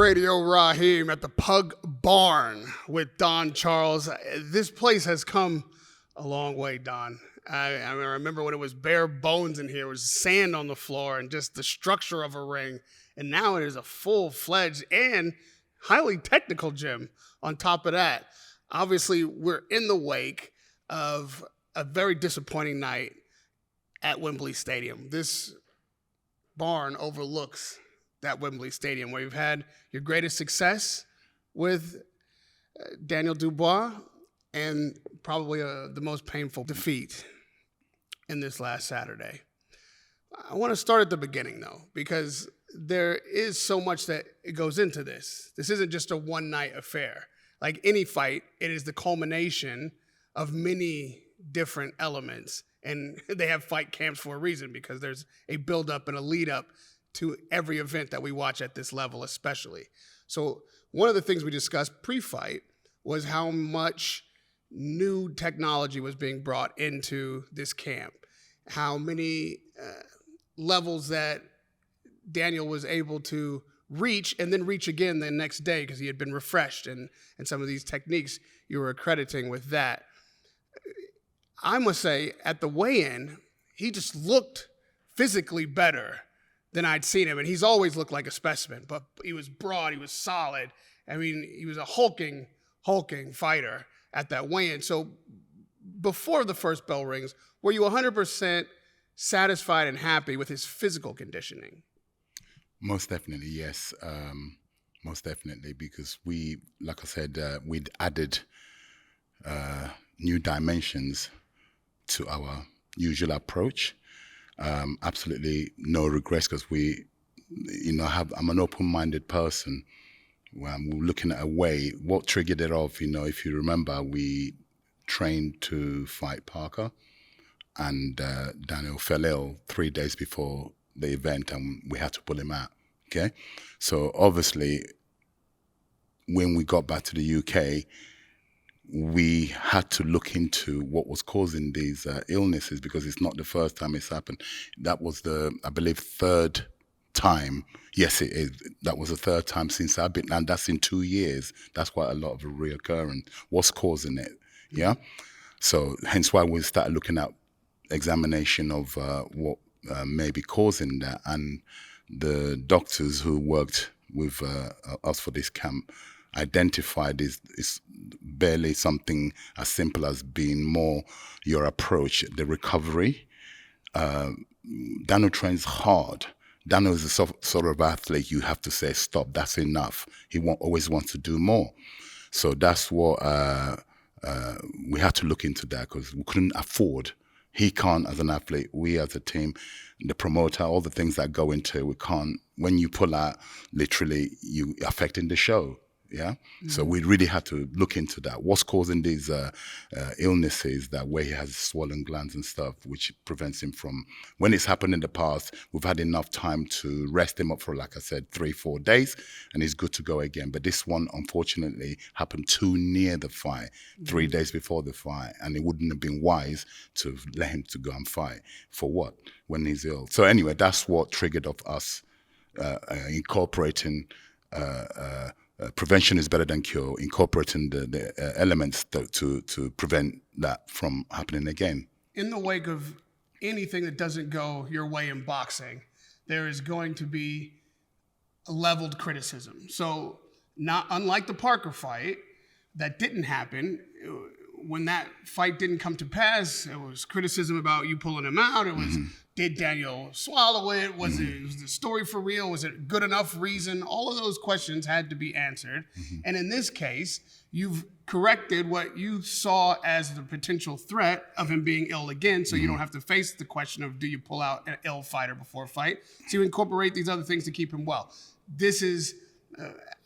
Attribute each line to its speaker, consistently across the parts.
Speaker 1: Radio Rahim at the Pug Barn with Don Charles. This place has come a long way, Don. I remember when it was bare bones in here. It was sand on the floor and just the structure of a ring. And now it is a full-fledged and highly technical gym on top of that. Obviously, we're in the wake of a very disappointing night at Wembley Stadium. This barn overlooks that Wembley Stadium where you've had your greatest success with Daniel Dubois and probably the most painful defeat in this last Saturday. I want to start at the beginning, though, because there is so much that it goes into this. This isn't just a one-night affair. Like any fight, it is the culmination of many different elements. And they have fight camps for a reason, because there's a build-up and a lead-up to every event that we watch at this level, especially. So one of the things we discussed pre-fight was how much new technology was being brought into this camp, how many levels that Daniel was able to reach and then reach again the next day because he had been refreshed, and some of these techniques you were accrediting with that. I must say, at the weigh-in, he just looked physically better than I'd seen him. And he's always looked like a specimen, but he was broad, he was solid. I mean, he was a hulking fighter at that weigh-in. So before the first bell rings, were you 100% satisfied and happy with his physical conditioning?
Speaker 2: Most definitely, yes. Most definitely, because we, like I said, we'd added new dimensions to our usual approach. Absolutely no regrets, because I'm an open-minded person. When we're looking at a way, what triggered it off, if you remember, we trained to fight Parker, and Daniel fell ill 3 days before the event, and we had to pull him out, okay? So obviously, when we got back to the UK, we had to look into what was causing these illnesses, because it's not the first time it's happened. That was I believe, third time. Yes, it is. That was the third time since I've been, and that's in 2 years. That's quite a lot of a reoccurrence. What's causing it? Yeah. So hence why we started looking at examination of what may be causing that, and the doctors who worked with us for this camp identified is barely something as simple as being more your approach, the recovery. Daniel trains hard. Daniel is the sort of athlete you have to say, stop, that's enough. He always wants to do more. So that's what we had to look into that, because we couldn't afford. He can't as an athlete, we as a team, the promoter, all the things that go into it, we can't. When you pull out, literally, you affecting the show. Yeah, so we really had to look into that. What's causing these illnesses, that where he has swollen glands and stuff, which prevents him from, when it's happened in the past, we've had enough time to rest him up for, like I said, 3-4 days, and he's good to go again. But this one, unfortunately, happened too near the fight, 3 days before the fight, and it wouldn't have been wise to let him to go and fight. For what? When he's ill. So anyway, that's what triggered of us incorporating prevention is better than cure, incorporating the elements to prevent that from happening again.
Speaker 1: In the wake of anything that doesn't go your way in boxing, there is going to be a leveled criticism. So not unlike the Parker fight, that didn't happen. When that fight didn't come to pass, it was criticism about you pulling him out. It was, did Daniel swallow it? Was the story for real? Was it good enough reason? All of those questions had to be answered. And in this case, you've corrected what you saw as the potential threat of him being ill again, so you don't have to face the question of, do you pull out an ill fighter before a fight? So you incorporate these other things to keep him well. This is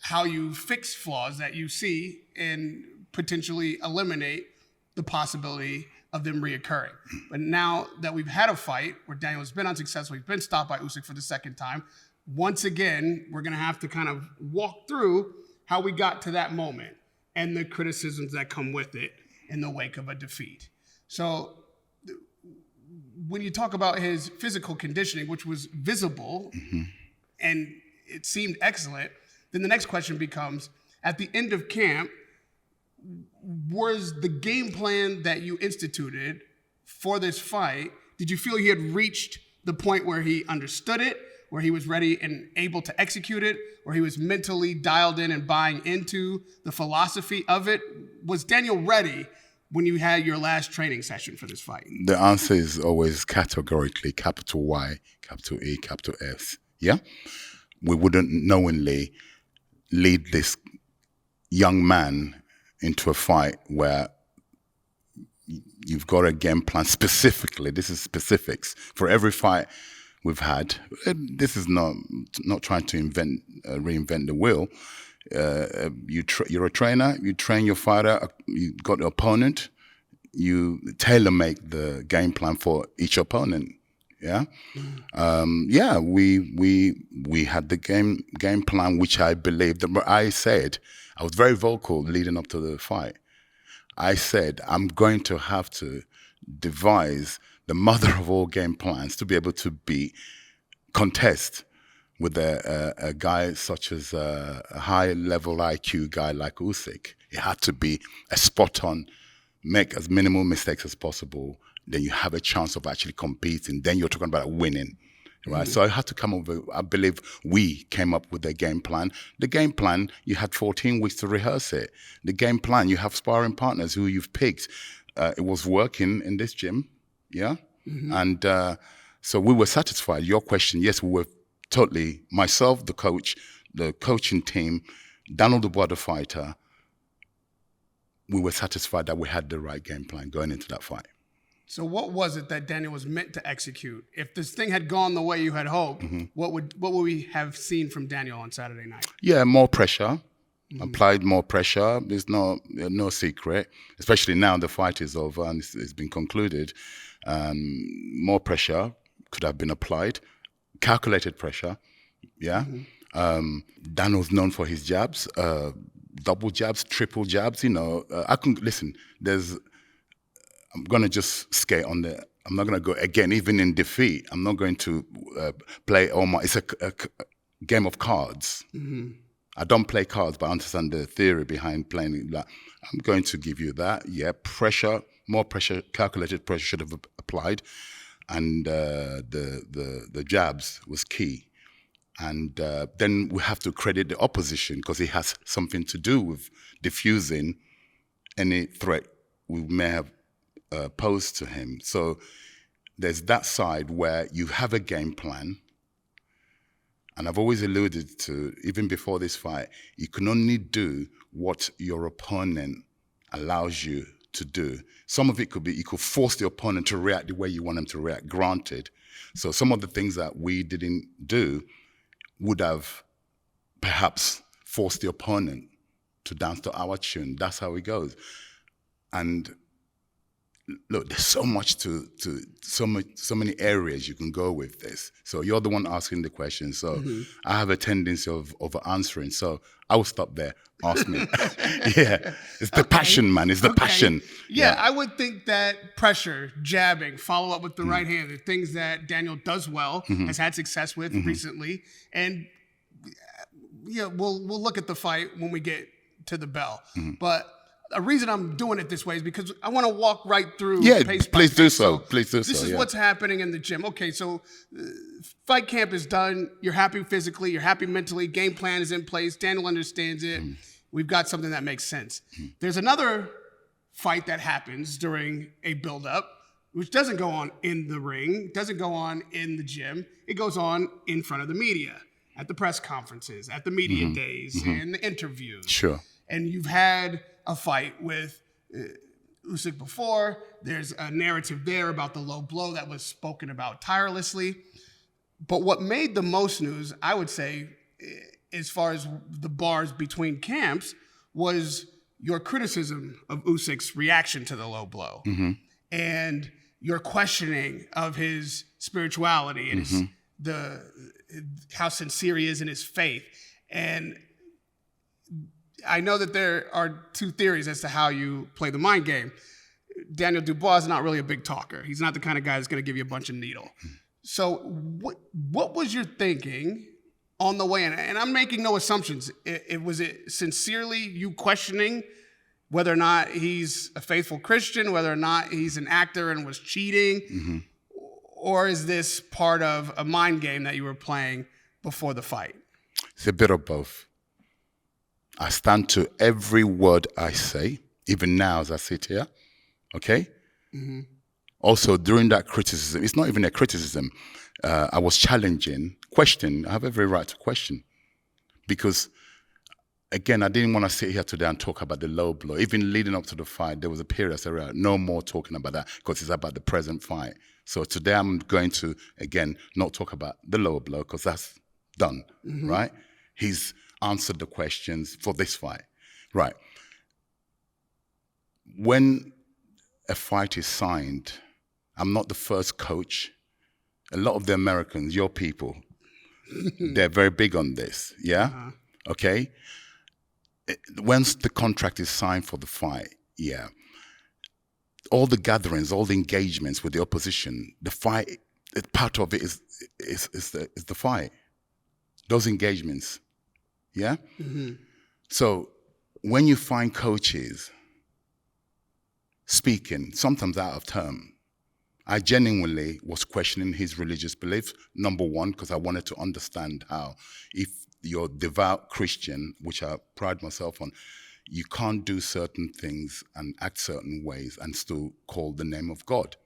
Speaker 1: how you fix flaws that you see and potentially eliminate the possibility of them reoccurring. But now that we've had a fight where Daniel has been unsuccessful, he's been stopped by Usyk for the second time, once again, we're going to have to kind of walk through how we got to that moment and the criticisms that come with it in the wake of a defeat. So when you talk about his physical conditioning, which was visible and it seemed excellent, then the next question becomes, at the end of camp, was the game plan that you instituted for this fight, did you feel he had reached the point where he understood it, where he was ready and able to execute it, where he was mentally dialed in and buying into the philosophy of it? Was Daniel ready when you had your last training session for this fight?
Speaker 2: The answer is always categorically capital Y, capital E, capital S. Yeah? We wouldn't knowingly lead this young man into a fight where you've got a game plan specifically. This is specifics for every fight we've had. This is not trying to reinvent the wheel. You're a trainer. You train your fighter. You got the opponent. You tailor-make the game plan for each opponent. Yeah, we had the game plan, which I believed. I said, I was very vocal leading up to the fight. I said, I'm going to have to devise the mother of all game plans to be able to contest with a guy such as a high-level IQ guy like Usyk. It had to be a spot-on, make as minimal mistakes as possible, then you have a chance of actually competing. Then you're talking about winning, right? So I had to come up with, I believe we came up with a game plan. The game plan, you had 14 weeks to rehearse it. The game plan, you have sparring partners who you've picked. It was working in this gym, yeah? And so we were satisfied. Your question, yes, we were totally, myself, the coach, the coaching team, Daniel Dubois, the fighter, we were satisfied that we had the right game plan going into that fight.
Speaker 1: So what was it that Daniel was meant to execute? If this thing had gone the way you had hoped, what would we have seen from Daniel on Saturday night? Yeah,
Speaker 2: more pressure. Applied more pressure. There's no secret, especially now the fight is over and it's been concluded. More pressure could have been applied. Calculated pressure, yeah. Daniel's known for his jabs, double jabs, triple jabs. I can listen. I'm going to just skate on the, I'm not going to go, again, even in defeat, I'm not going to play it's a game of cards. I don't play cards, but I understand the theory behind playing that. I'm going to give you that. Yeah, pressure, more pressure, calculated pressure should have applied. And the jabs was key. And then we have to credit the opposition because it has something to do with diffusing any threat we may have posed to him. So there's that side where you have a game plan. And I've always alluded to, even before this fight, you can only do what your opponent allows you to do. Some of it could be, you could force the opponent to react the way you want them to react, granted. So some of the things that we didn't do would have perhaps forced the opponent to dance to our tune. That's how it goes. And look, there's so much so many areas you can go with this. So you're the one asking the question. So I have a tendency of answering. So I will stop there. Ask me. Yeah, it's the passion, man. It's the passion.
Speaker 1: Yeah, I would think that pressure, jabbing, follow up with the right hand, the things that Daniel does well, has had success with recently. And yeah, we'll look at the fight when we get to the bell. But a reason I'm doing it this way is because I want to walk right through.
Speaker 2: Yeah,
Speaker 1: pace
Speaker 2: please
Speaker 1: by
Speaker 2: do
Speaker 1: pace.
Speaker 2: so. Please do so.
Speaker 1: This is what's happening in the gym. Okay, so fight camp is done. You're happy physically. You're happy mentally. Game plan is in place. Daniel understands it. We've got something that makes sense. There's another fight that happens during a build-up, which doesn't go on in the ring, doesn't go on in the gym. It goes on in front of the media, at the press conferences, at the media days, and the interviews.
Speaker 2: Sure.
Speaker 1: And you've had a fight with Usyk before. There's a narrative there about the low blow that was spoken about tirelessly. But what made the most news, I would say, as far as the bars between camps, was your criticism of Usyk's reaction to the low blow. And your questioning of his spirituality and how sincere he is in his faith. And I know that there are two theories as to how you play the mind game. Daniel Dubois is not really a big talker. He's not the kind of guy that's going to give you a bunch of needle. So what was your thinking on the way in? And I'm making no assumptions. Was it sincerely you questioning whether or not he's a faithful Christian, whether or not he's an actor and was cheating, or is this part of a mind game that you were playing before the fight?
Speaker 2: It's a bit of both. I stand to every word I say, even now as I sit here, okay? Also, during that criticism, it's not even a criticism. I was challenging, questioning. I have every right to question. Because, again, I didn't want to sit here today and talk about the low blow. Even leading up to the fight, there was a period I said, right, no more talking about that because it's about the present fight. So today I'm going to, again, not talk about the lower blow because that's done, right? He's answered the questions for this fight, right? When a fight is signed, I'm not the first coach. A lot of the Americans, your people, they're very big on this, yeah? Okay? Once the contract is signed for the fight, yeah, all the gatherings, all the engagements with the opposition, the fight, part of it is the fight. Those engagements, yeah? So when you find coaches speaking, sometimes out of term, I genuinely was questioning his religious beliefs, number one, because I wanted to understand how, if you're a devout Christian, which I pride myself on, you can't do certain things and act certain ways and still call the name of God.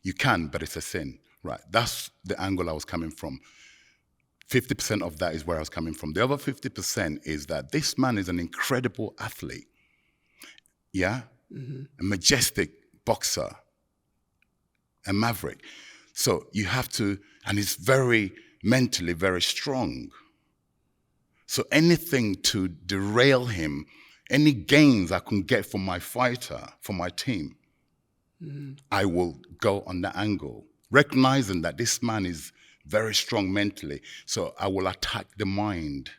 Speaker 2: You can, but it's a sin. Right, that's the angle I was coming from. 50% of that is where I was coming from. The other 50% is that this man is an incredible athlete. Yeah? A majestic boxer, a maverick. So you have to, and he's very mentally very strong. So anything to derail him, any gains I can get from my fighter, from my team, I will go on that angle, recognizing that this man is very strong mentally. So I will attack the mind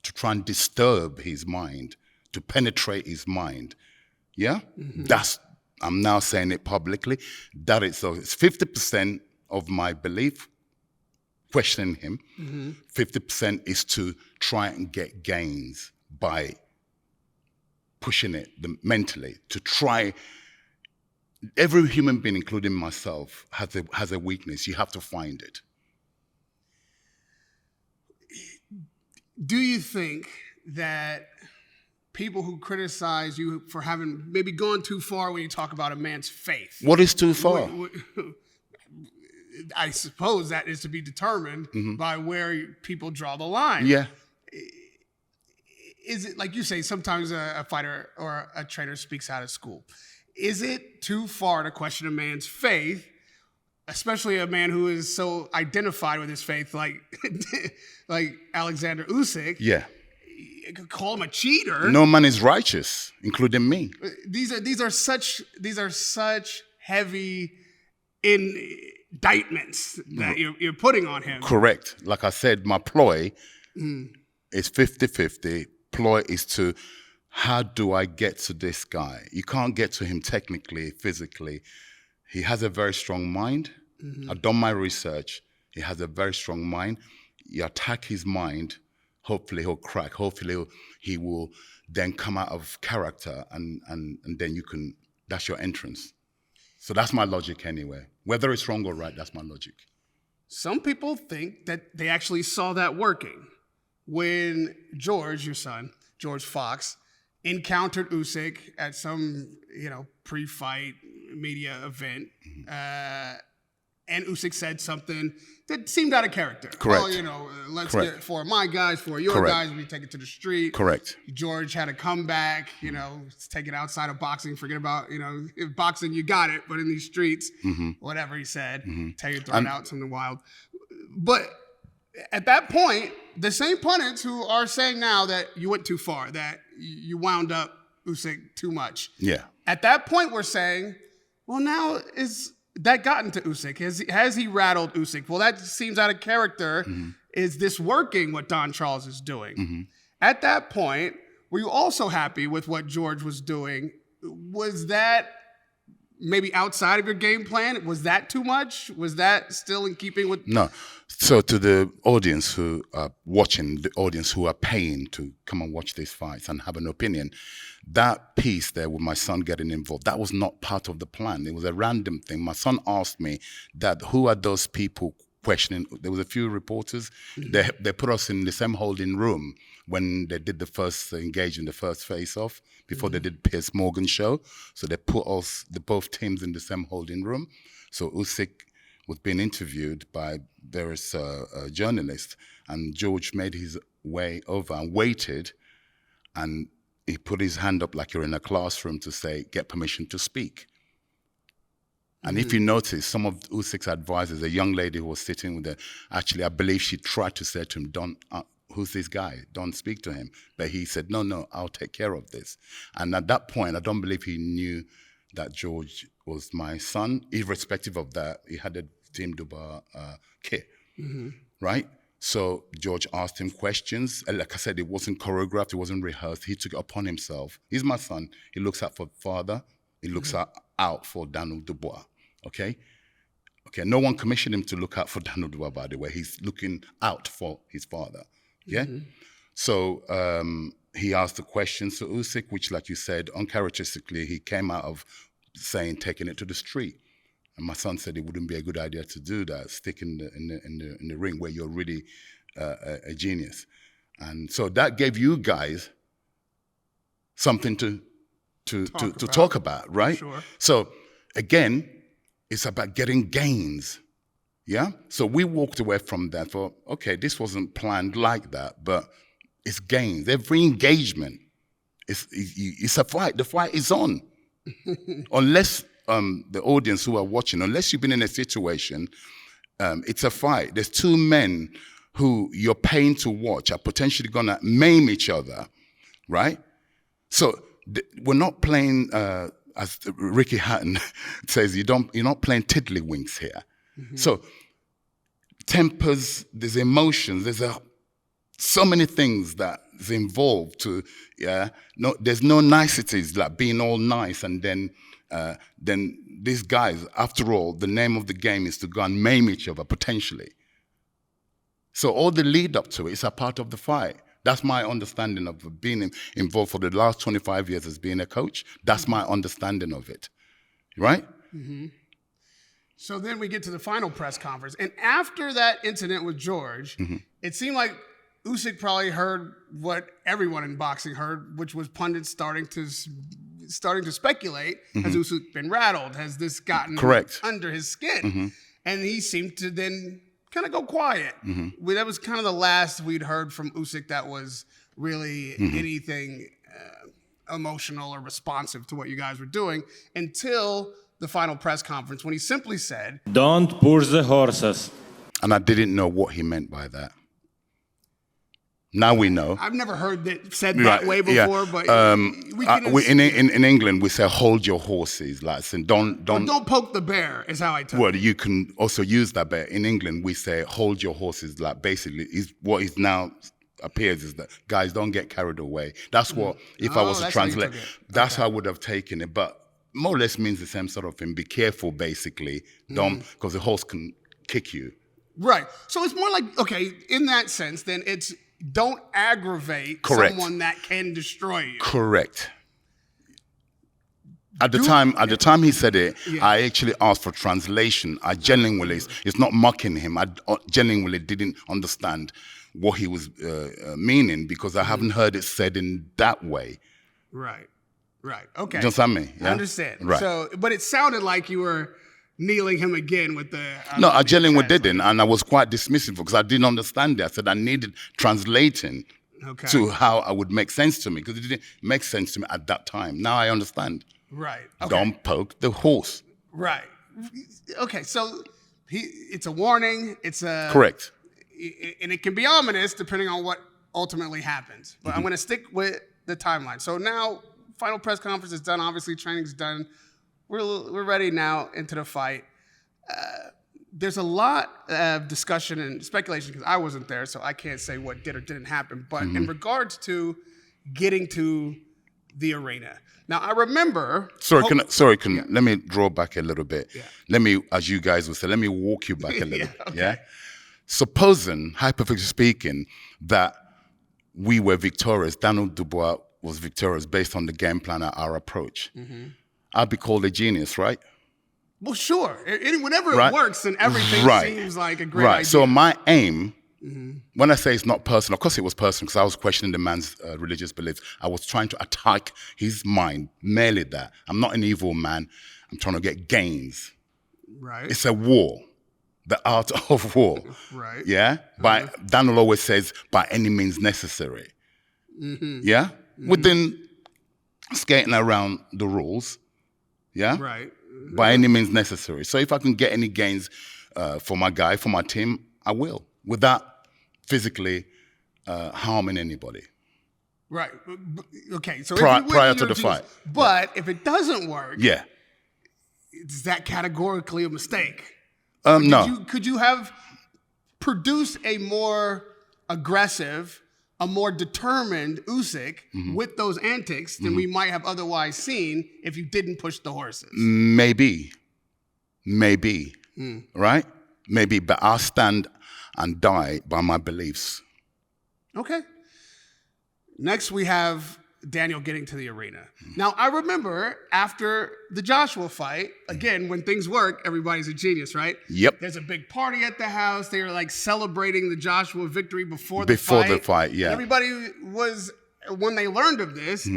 Speaker 2: to try and disturb his mind, to penetrate his mind. Yeah? I'm now saying it publicly. That is, so it's 50% of my belief, questioning him. 50% is to try and get gains by pushing it mentally, to try. Every human being, including myself, has a weakness. You have to find it.
Speaker 1: Do you think that people who criticize you for having maybe gone too far when you talk about a man's faith?
Speaker 2: What is too far?
Speaker 1: I suppose that is to be determined by where people draw the line.
Speaker 2: Yeah.
Speaker 1: Is it, like you say, sometimes a fighter or a trainer speaks out of school. Is it too far to question a man's faith, especially a man who is so identified with his faith, like Oleksandr Usyk?
Speaker 2: Yeah.
Speaker 1: You could call him a cheater.
Speaker 2: No man is righteous, including me.
Speaker 1: These are such heavy indictments that you're putting on him.
Speaker 2: Correct. Like I said, my ploy is 50-50. Ploy is to, how do I get to this guy? You can't get to him technically, physically. He has a very strong mind. I've done my research. He has a very strong mind. You attack his mind, hopefully he'll crack. Hopefully he will then come out of character and then you can, that's your entrance. So that's my logic anyway. Whether it's wrong or right, that's my logic.
Speaker 1: Some people think that they actually saw that working when George, your son, George Fox, encountered Usyk at some, pre-fight media event, and Usyk said something that seemed out of character.
Speaker 2: Correct.
Speaker 1: Well, let's
Speaker 2: Correct.
Speaker 1: get for my guys, for your
Speaker 2: Correct.
Speaker 1: guys, we take it to the street.
Speaker 2: Correct.
Speaker 1: George had a comeback, take it outside of boxing, forget about, if boxing, you got it, but in these streets, whatever he said, tell you throwing out something wild. But at that point, the same pundits who are saying now that you went too far, that you wound up Usyk too much.
Speaker 2: Yeah.
Speaker 1: At that point, we're saying, well, now is that gotten to Usyk? Has he rattled Usyk? Well, that seems out of character. Is this working, what Don Charles is doing? At that point, were you also happy with what George was doing? Was that maybe outside of your game plan? Was that too much? Was that still in keeping with?
Speaker 2: No. So to the audience who are watching, the audience who are paying to come and watch these fights and have an opinion, that piece there with my son getting involved, that was not part of the plan. It was a random thing. My son asked me, Dad, who are those people questioning? There was a few reporters. They put us in the same holding room when they did the first engagement, the first face-off, before they did Piers Morgan show. So they put us, both teams, in the same holding room. So Usyk was being interviewed by various journalists, and George made his way over and waited, and he put his hand up like you're in a classroom to say, get permission to speak. And if you notice, some of Usyk's advisors, a young lady who was sitting with her, actually, I believe she tried to say to him, don't, who's this guy? Don't speak to him. But he said, no, I'll take care of this. And at that point, I don't believe he knew that George was my son. Irrespective of that, he had a Team Dubois kit, right? So George asked him questions. And like I said, it wasn't choreographed, it wasn't rehearsed. He took it upon himself. He's my son. He looks out for father. He looks out for Daniel Dubois, okay? Okay, no one commissioned him to look out for Daniel Dubois, by the way. He's looking out for his father, yeah? So he asked the questions to Usyk, which, like you said, uncharacteristically, he came out of saying, taking it to the street. And my son said it wouldn't be a good idea to do that, stick in the ring where you're really a genius. And so that gave you guys something to talk about, right?
Speaker 1: Sure.
Speaker 2: So again, it's about getting gains, yeah? So we walked away from that for, okay, this wasn't planned like that, but it's gains. Every engagement, it's a fight. The fight is on. Unless the audience who are watching, unless you've been in a situation, it's a fight. There's two men who you're paying to watch are potentially gonna maim each other, right? So we're not playing, as Ricky Hatton says, you're not playing tiddlywinks here. So tempers, there's emotions, there's so many things that is involved to, there's no niceties like being all nice and then these guys, after all, the name of the game is to go and maim each other, potentially. So all the lead up to it is a part of the fight. That's my understanding of being involved for the last 25 years as being a coach. That's my understanding of it, right?
Speaker 1: So then we get to the final press conference. And after that incident with George, it seemed like Usyk probably heard what everyone in boxing heard, which was pundits starting to speculate, has Usyk been rattled? Has this gotten under his skin? And he seemed to then kind of go quiet. That was kind of the last we'd heard from Usyk that was really anything emotional or responsive to what you guys were doing until the final press conference when he simply said,
Speaker 3: "Don't push the horses."
Speaker 2: And I didn't know what he meant by that. Now we know.
Speaker 1: I've never heard that said that way before, but
Speaker 2: in England we say hold your horses, like don't
Speaker 1: poke the bear is how I took it.
Speaker 2: Well, you can also use that, but in England we say hold your horses, like basically what is now appears is that guys don't get carried away. That's what if I was to translate, that's how I would have taken it, but more or less means the same sort of thing. Be careful, basically, don't because the horse can kick you.
Speaker 1: Right. So it's more like, okay, in that sense, then it's don't aggravate someone that can destroy you.
Speaker 2: Correct. At the time he said it, I actually asked for translation. I genuinely, it's not mocking him. I genuinely didn't understand what he was meaning because I haven't heard it said in that way.
Speaker 1: Right. Right. Okay.
Speaker 2: Do you understand me? Yeah?
Speaker 1: I understand.
Speaker 2: Right.
Speaker 1: So, but it sounded like you were kneeling him again with the...
Speaker 2: No, I genuinely didn't, and I was quite dismissive because I didn't understand it. I said I needed translating to how I would make sense to me because it didn't make sense to me at that time. Now I understand.
Speaker 1: Right. Okay.
Speaker 2: Don't poke the horse.
Speaker 1: Right. Okay, so it's a warning. It's a...
Speaker 2: Correct.
Speaker 1: And it can be ominous depending on what ultimately happens. But I'm going to stick with the timeline. So now, final press conference is done. Obviously, training's done. We're ready now into the fight. There's a lot of discussion and speculation because I wasn't there, so I can't say what did or didn't happen. But in regards to getting to the arena. Now, I remember...
Speaker 2: Let me draw back a little bit.
Speaker 1: Yeah.
Speaker 2: Let me, as you guys would say, let me walk you back a little.
Speaker 1: Okay.
Speaker 2: Yeah? Supposing, hypothetically speaking, that we were victorious, Daniel Dubois was victorious based on the game plan and our approach, I'd be called a genius, right?
Speaker 1: Well, sure. Whenever it works, then everything seems like a great idea.
Speaker 2: So my aim, when I say it's not personal, of course it was personal because I was questioning the man's religious beliefs. I was trying to attack his mind, merely that. I'm not an evil man. I'm trying to get gains.
Speaker 1: Right.
Speaker 2: It's a war, the art of war.
Speaker 1: Right.
Speaker 2: Yeah? Daniel always says, by any means necessary. Yeah? Within skating around the rules. Yeah?
Speaker 1: Right.
Speaker 2: By any means necessary. So if I can get any gains for my guy, for my team, I will, without physically harming anybody.
Speaker 1: Right. Okay. So
Speaker 2: prior to the fight.
Speaker 1: But if it doesn't work,
Speaker 2: yeah,
Speaker 1: is that categorically a mistake?
Speaker 2: No.
Speaker 1: Could you have produced a more aggressive, a more determined Usyk with those antics than we might have otherwise seen if you didn't push the horses?
Speaker 2: Maybe. Right? Maybe, but I'll stand and die by my beliefs.
Speaker 1: Okay. Next, we have Daniel getting to the arena. Now, I remember after the Joshua fight, again, when things work, everybody's a genius, right?
Speaker 2: Yep.
Speaker 1: There's a big party at the house. They were like celebrating the Joshua victory before the
Speaker 2: fight, yeah.
Speaker 1: Everybody was, when they learned of this,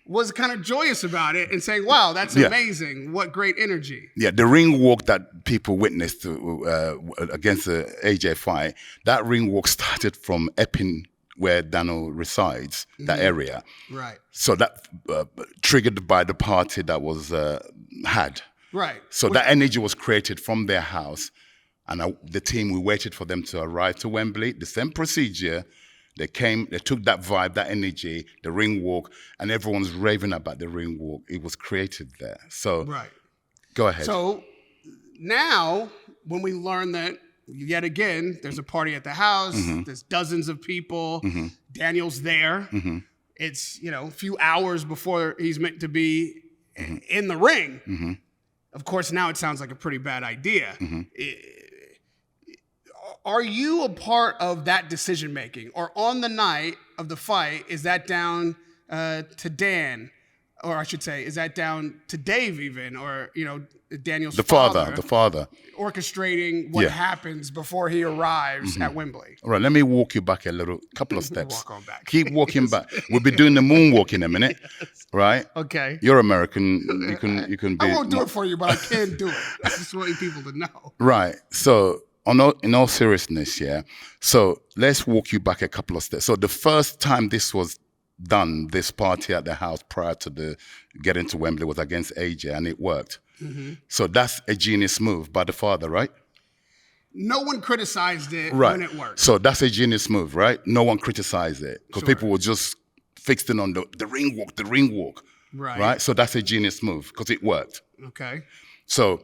Speaker 1: was kind of joyous about it and saying, wow, that's amazing. What great energy.
Speaker 2: Yeah, the ring walk that people witnessed against the AJ fight, that ring walk started from Epping, where Daniel resides, that area.
Speaker 1: Right.
Speaker 2: So that triggered by the party that was had.
Speaker 1: Right.
Speaker 2: So that energy was created from their house. And the team, we waited for them to arrive to Wembley. The same procedure. They came, they took that vibe, that energy, the ring walk, and everyone's raving about the ring walk. It was created there. So, go ahead.
Speaker 1: So now, when we learn that, yet again, there's a party at the house, there's dozens of people, Daniel's there. It's, a few hours before he's meant to be in the ring. Of course, now it sounds like a pretty bad idea. Are you a part of that decision making, or on the night of the fight, is that down to Dan, or I should say, is that down to Dave even, or Daniel's father, orchestrating what happens before he arrives at Wembley?
Speaker 2: All right, let me walk you back couple of steps.
Speaker 1: Walk on back.
Speaker 2: Keep walking back. We'll be doing the moonwalk in a minute, right?
Speaker 1: Okay.
Speaker 2: You're American. You can be.
Speaker 1: I won't do it for you, but I can do it. I just want people to know.
Speaker 2: Right. So. In all seriousness, so let's walk you back a couple of steps. So the first time this was done, this party at the house prior to getting to Wembley was against AJ, and it worked. So that's a genius move by the father, right?
Speaker 1: No one criticized it when it worked.
Speaker 2: So that's a genius move, right? No one criticized it because people were just fixing on the ring walk. Right? So that's a genius move because it worked.
Speaker 1: Okay.
Speaker 2: So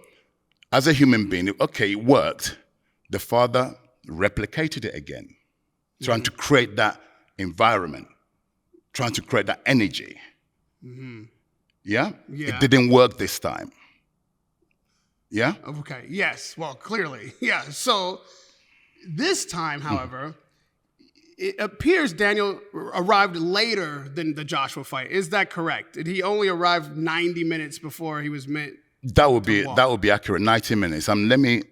Speaker 2: as a human being, it worked. The father replicated it again, trying to create that environment, trying to create that energy. Yeah? It didn't work this time. Yeah?
Speaker 1: Okay, yes. Well, clearly. Yeah. So this time, however, it appears Daniel arrived later than the Joshua fight. Is that correct? Did he only arrive 90 minutes before he was meant
Speaker 2: That would be accurate, 90 minutes. Let me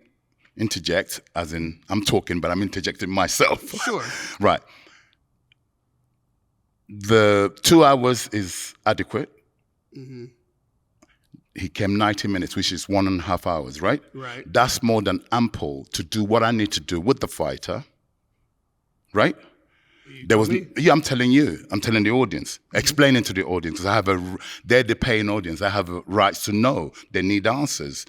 Speaker 2: interject, as in I'm talking, but I'm interjecting myself.
Speaker 1: Sure.
Speaker 2: Right. The 2 hours is adequate. He came 90 minutes, which is 1.5 hours, right?
Speaker 1: Right.
Speaker 2: That's more than ample to do what I need to do with the fighter, right? I'm telling you. I'm telling the audience, explaining to the audience, because they're the paying audience. I have a right to know. They need answers.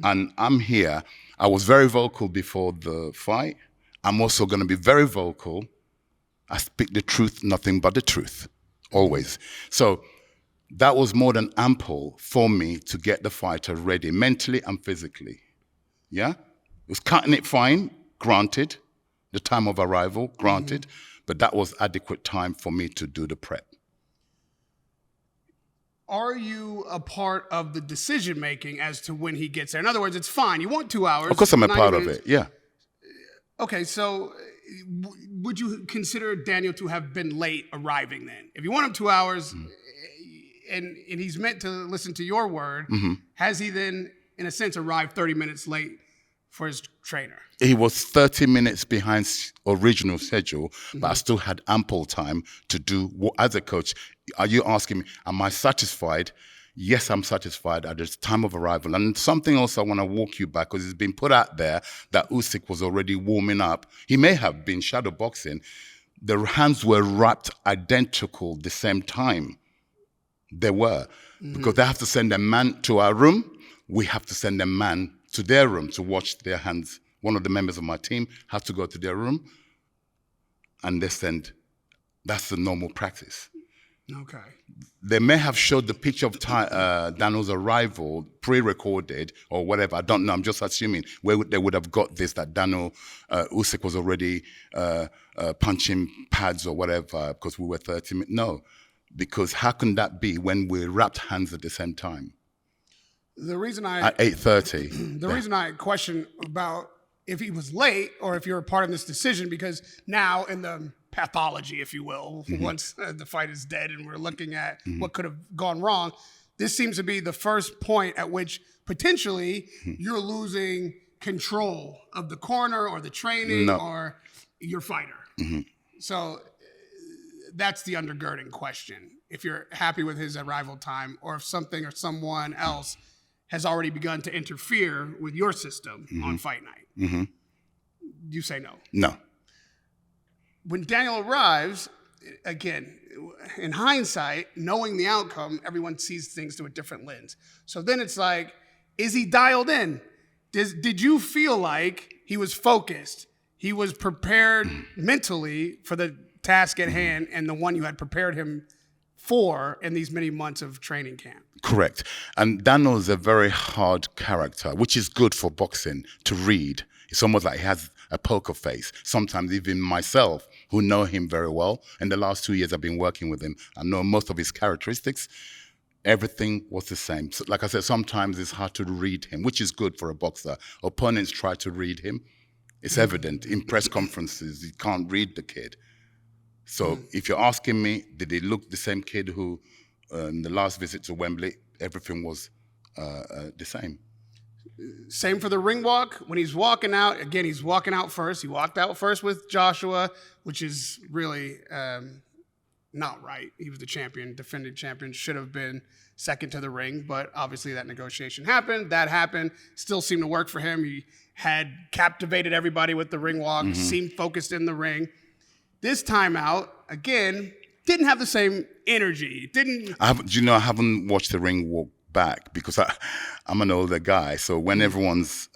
Speaker 2: And I'm here. I was very vocal before the fight. I'm also going to be very vocal. I speak the truth, nothing but the truth, always. So that was more than ample for me to get the fighter ready mentally and physically. Yeah? It was cutting it fine, granted. The time of arrival, granted. But that was adequate time for me to do the prep.
Speaker 1: are you a part of the decision making as to when he gets there? In other words, it's fine. You want 2 hours.
Speaker 2: Of course, I'm a
Speaker 1: 90
Speaker 2: part of
Speaker 1: minutes.
Speaker 2: it. Yeah.
Speaker 1: Okay, so would you consider Daniel to have been late arriving then? If you want him 2 hours and he's meant to listen to your word, has he then, in a sense, arrived 30 minutes late for his trainer?
Speaker 2: He was 30 minutes behind original schedule, but I still had ample time to do what, as a coach, are you asking me, am I satisfied? Yes, I'm satisfied at the time of arrival. And something else I want to walk you back, because it's been put out there that Usyk was already warming up. He may have been shadow boxing. The hands were wrapped identical the same time. They were. Because they have to send a man to our room. We have to send a man to their room to watch their hands. One of the members of my team has to go to their room and they send. That's the normal practice.
Speaker 1: Okay.
Speaker 2: They may have showed the picture of Daniel's arrival pre-recorded or whatever. I don't know. I'm just assuming where they would have got this, that Daniel Usyk was already punching pads or whatever because we were 30 minutes. No, because how can that be when we wrapped hands at the same time?
Speaker 1: The reason
Speaker 2: at 8:30.
Speaker 1: The reason I question about if he was late or if you're a part of this decision, because now in the pathology, if you will, once the fight is dead and we're looking at what could have gone wrong, this seems to be the first point at which potentially you're losing control of the corner or the training or your fighter. So that's the undergirding question. If you're happy with his arrival time or if something or someone else has already begun to interfere with your system on fight night. You say no.
Speaker 2: No.
Speaker 1: When Daniel arrives, again, in hindsight, knowing the outcome, everyone sees things through a different lens. So then it's like, is he dialed in? Did you feel like he was focused? He was prepared mentally for the task at hand and the one you had prepared him for in these many months of training camp?
Speaker 2: Correct. And Daniel is a very hard character, which is good for boxing to read. It's almost like he has a poker face. Sometimes even myself, who know him very well, in the last 2 years I've been working with him, I know most of his characteristics. Everything was the same. So, like I said, sometimes it's hard to read him, which is good for a boxer. Opponents try to read him. It's evident. In press conferences, you can't read the kid. So if you're asking me, did he look the same kid who, in the last visit to Wembley, everything was the same?
Speaker 1: Same for the ring walk. When he's walking out, again, he's walking out first. He walked out first with Joshua, which is really not right. He was the champion, defending champion, should have been second to the ring, but obviously that negotiation happened. That happened. Still seemed to work for him. He had captivated everybody with the ring walk, seemed focused in the ring. This time out, again, didn't have the same energy. I
Speaker 2: haven't watched the ring walk back because I'm an older guy. So when everyone's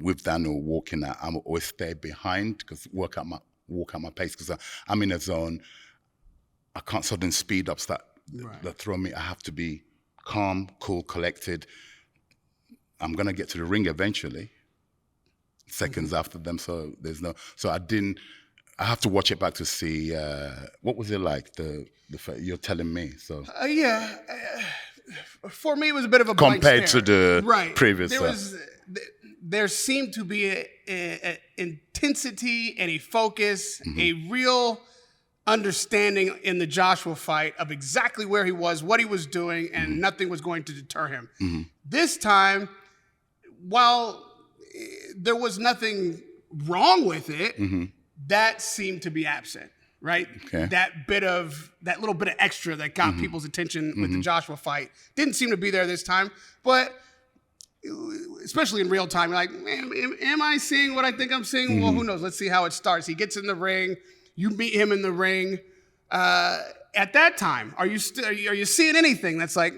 Speaker 2: with Daniel walking out, I'm always stay behind because walk at my pace because I'm in a zone. I can't suddenly speed up, that throw me. I have to be calm, cool, collected. I'm gonna get to the ring eventually. Seconds after them, so I have to watch it back to see what was it like. You're telling me, so
Speaker 1: for me it was a bit of a
Speaker 2: compared to the previous.
Speaker 1: There seemed to be an intensity and a focus, a real understanding in the Joshua fight of exactly where he was, what he was doing, and nothing was going to deter him. This time, while there was nothing wrong with it, that seemed to be absent, right?
Speaker 2: Okay.
Speaker 1: That little bit of extra that got people's attention with the Joshua fight didn't seem to be there this time. But especially in real time, you're like, man, am I seeing what I think I'm seeing? Well, who knows? Let's see how it starts. He gets in the ring. You meet him in the ring. At that time, are you seeing anything that's like,